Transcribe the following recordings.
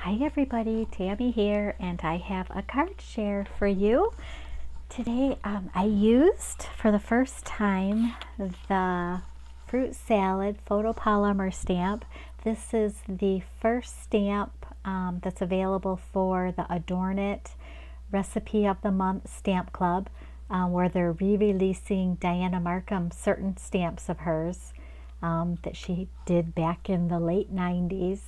Hi everybody, Tammy here, and I have a card share for you. Today I used for the first time the fruit salad photopolymer stamp. This is the first stamp that's available for the Adornit Recipe of the Month Stamp Club, where they're re-releasing Dianna Marcum certain stamps of hers that she did back in the late 90s.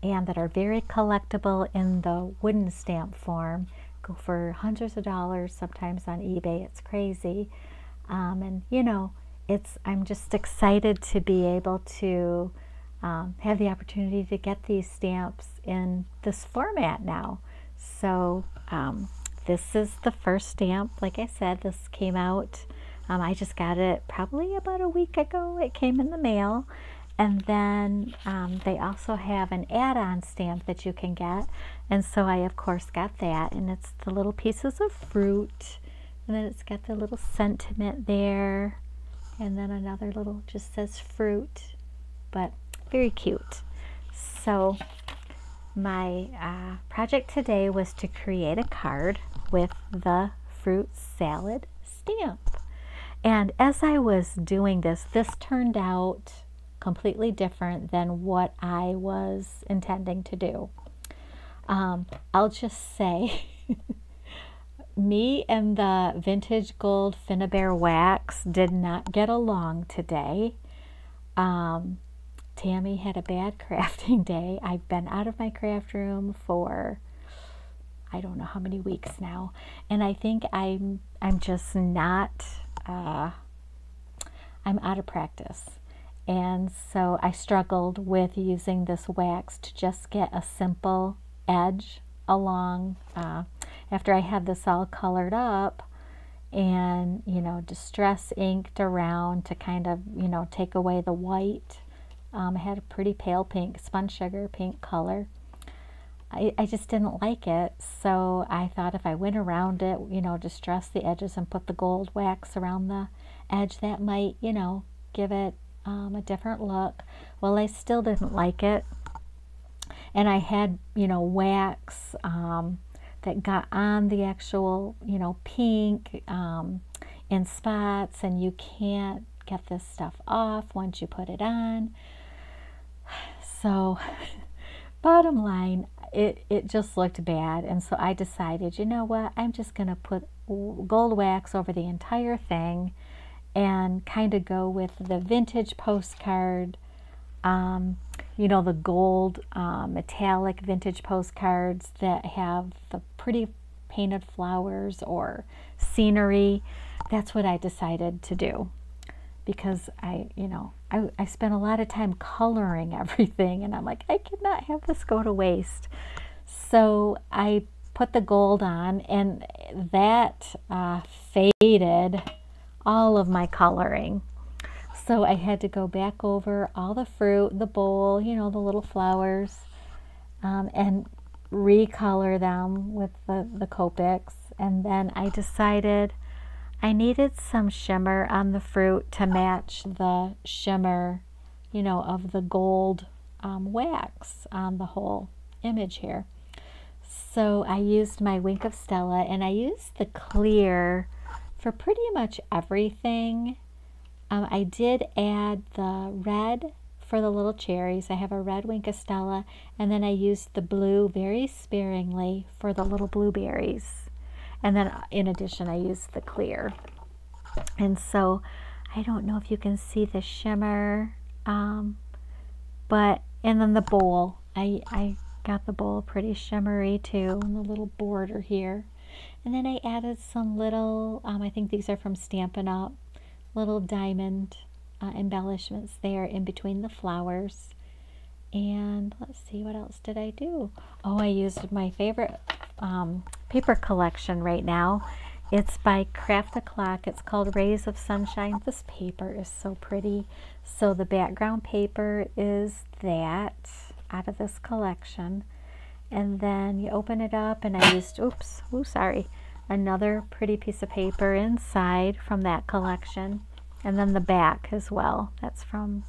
And that are very collectible in the wooden stamp form. Go for hundreds of dollars sometimes on eBay. It's crazy. And you know, I'm just excited to be able to have the opportunity to get these stamps in this format now. So this is the first stamp. Like I said, this came out, I just got it probably about a week ago. It came in the mail. And then they also have an add-on stamp that you can get. And so I, of course, got that. And it's the little pieces of fruit. And then it's got the little sentiment there. And then another little just says fruit. But very cute. So my project today was to create a card with the fruit salad stamp. And as I was doing this turned out completely different than what I was intending to do. I'll just say, me and the vintage gold Finnabair wax did not get along today. Tammy had a bad crafting day. I've been out of my craft room for I don't know how many weeks now, and I think I'm just not. I'm out of practice. And so I struggled with using this wax to just get a simple edge along after I had this all colored up and, you know, distress inked around to kind of, you know, take away the white. I had a pretty pale pink, spun sugar pink color. I just didn't like it, so I thought if I went around it, you know, distress the edges and put the gold wax around the edge, that might, you know, give it a different look. Well, I still didn't like it, and I had, you know, wax that got on the actual, you know, pink in spots, and you can't get this stuff off once you put it on. So bottom line, it just looked bad, and so I decided, you know what, I'm just gonna put gold wax over the entire thing and kind of go with the vintage postcard, you know, the gold metallic vintage postcards that have the pretty painted flowers or scenery. That's what I decided to do, because I spent a lot of time coloring everything, and I'm like, I cannot have this go to waste. So I put the gold on, and that faded all of my coloring. So I had to go back over all the fruit, the bowl, you know, the little flowers, and recolor them with the Copics. And then I decided I needed some shimmer on the fruit to match the shimmer, you know, of the gold wax on the whole image here. So I used my Wink of Stella, and I used the clear for pretty much everything. I did add the red for the little cherries. I have a red Wink of Stella, and then I used the blue very sparingly for the little blueberries. And then in addition, I used the clear. And so I don't know if you can see the shimmer, and then the bowl. I got the bowl pretty shimmery too, and the little border here. And then I added some little, I think these are from Stampin' Up, little diamond embellishments there in between the flowers. And let's see, what else did I do? Oh, I used my favorite paper collection right now. It's by Craft the Clock. It's called Rays of Sunshine. This paper is so pretty. So the background paper is that out of this collection. And then you open it up, and I used, another pretty piece of paper inside from that collection. And then the back as well. That's from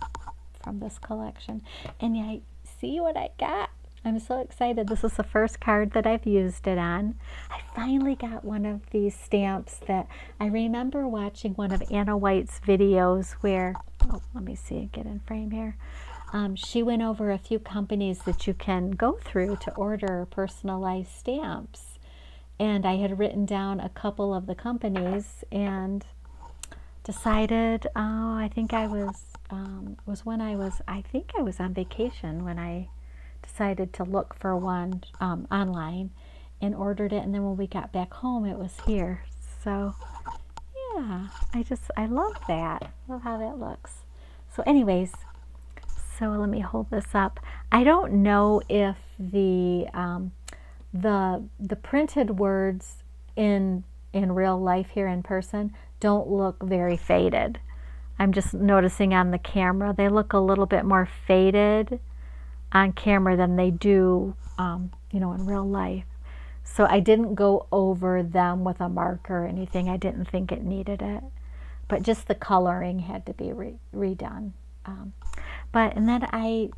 this collection. And I see what I got. I'm so excited. This is the first card that I've used it on. I finally got one of these stamps that I remember watching one of Anna Wight's videos where, oh, let me see, get in frame here. She went over a few companies that you can go through to order personalized stamps. And I had written down a couple of the companies and decided, oh, I think I was on vacation when I decided to look for one online and ordered it, and then when we got back home it was here. So yeah, I love that. Love how that looks. So anyways, so let me hold this up. I don't know if the printed words in real life here in person don't look very faded. I'm just noticing on the camera they look a little bit more faded on camera than they do, you know, in real life. So I didn't go over them with a marker or anything. I didn't think it needed it, but just the coloring had to be redone. And then a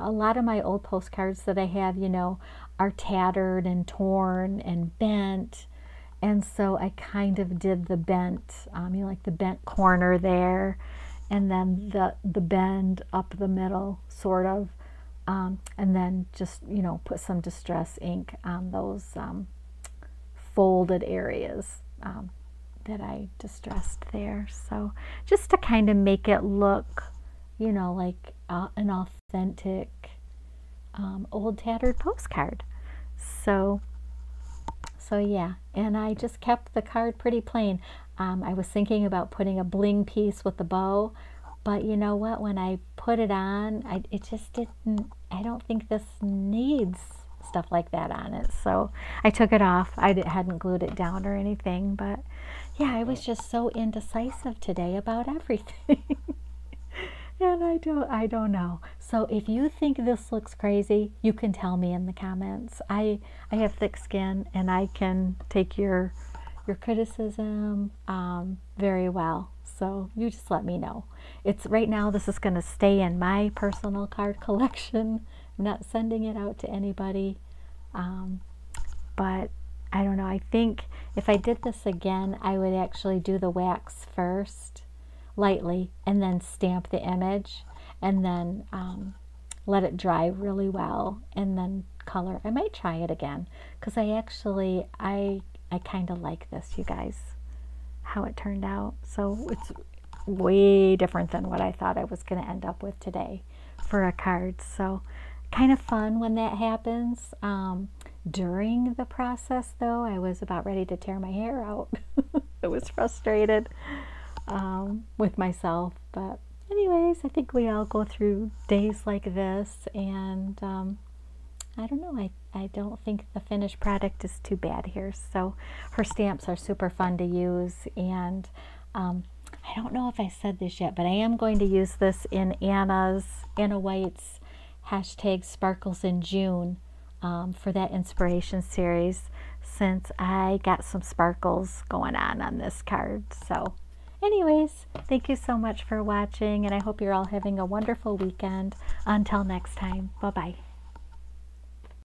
lot of my old postcards that I have, you know, are tattered and torn and bent. And so I kind of did the bent, you know, like the bent corner there, and then the bend up the middle, sort of. And then just, you know, put some distress ink on those folded areas that I distressed there. So just to kind of make it look, you know, like an authentic old tattered postcard. So yeah, and I just kept the card pretty plain. I was thinking about putting a bling piece with the bow, but you know what, when I put it on, it just didn't, I don't think this needs stuff like that on it. So I took it off. I hadn't glued it down or anything, but yeah, I was just so indecisive today about everything. And I don't know. So if you think this looks crazy, you can tell me in the comments. I have thick skin and I can take your criticism very well. So you just let me know. It's right now, this is going to stay in my personal card collection. I'm not sending it out to anybody. But I don't know. I think if I did this again, I would actually do the wax first, lightly, and then stamp the image, and then let it dry really well, and then color. I might try it again because I kind of like this, you guys, how it turned out. So it's way different than what I thought I was going to end up with today for a card. So kind of fun when that happens. During the process, though, I was about ready to tear my hair out. I was frustrated with myself, but anyways, I think we all go through days like this, and I don't know, I don't think the finished product is too bad here. So her stamps are super fun to use, and I don't know if I said this yet, but I am going to use this in Anna Wight's #Sparkles in June for that inspiration series, since I got some sparkles going on this card. So anyways, thank you so much for watching, and I hope you're all having a wonderful weekend. Until next time, bye-bye.